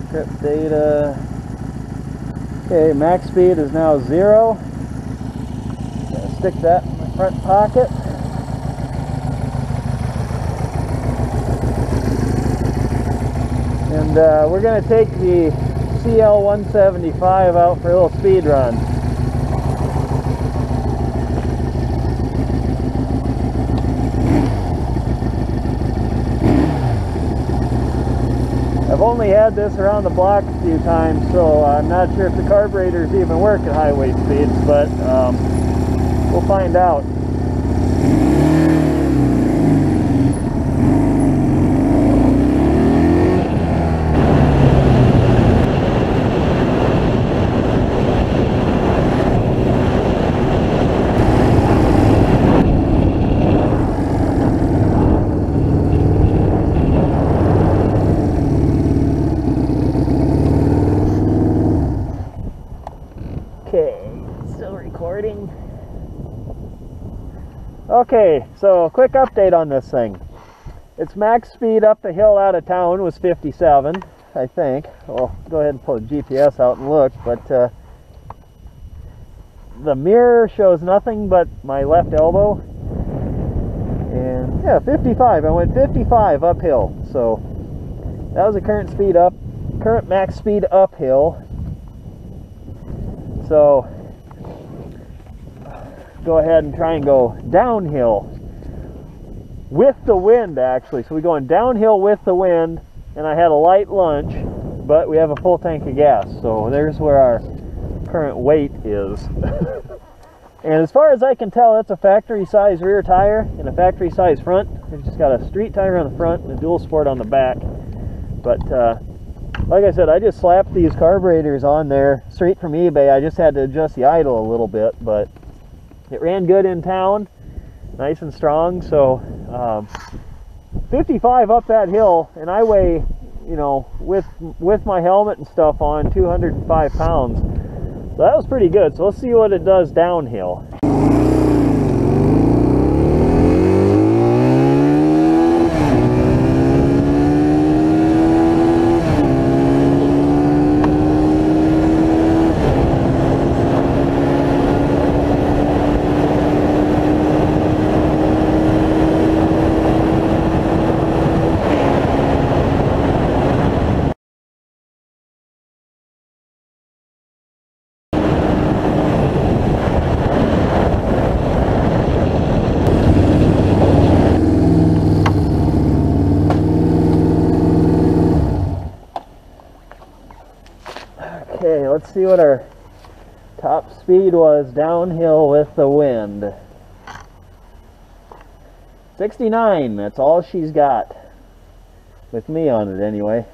Trip data. Okay, max speed is now 0. Gonna stick that in my front pocket. And we're going to take the CL175 out for a little speed run. I've only had this around the block a few times, so I'm not sure if the carburetors even work at highway speeds, but we'll find out. Okay, so quick update on this thing. Its max speed up the hill out of town was 57, I think. Well, go ahead and pull the GPS out and look, but the mirror shows nothing but my left elbow. And yeah, 55. I went 55 uphill. So that was the current max speed uphill. So go ahead and try and go downhill with the wind, actually. So we're going downhill with the wind, and I had a light lunch, but we have a full tank of gas. So there's where our current weight is. And as far as I can tell, that's a factory size rear tire and a factory size front. It's just got a street tire on the front and a dual sport on the back. But like I said, I just slapped these carburetors on there straight from eBay. I just had to adjust the idle a little bit, but it ran good in town, nice and strong. So 55 up that hill, and I weigh, you know, with my helmet and stuff on, 205 pounds. So that was pretty good. So let's see what it does downhill. Okay, let's see what our top speed was downhill with the wind. 69, that's all she's got. With me on it anyway.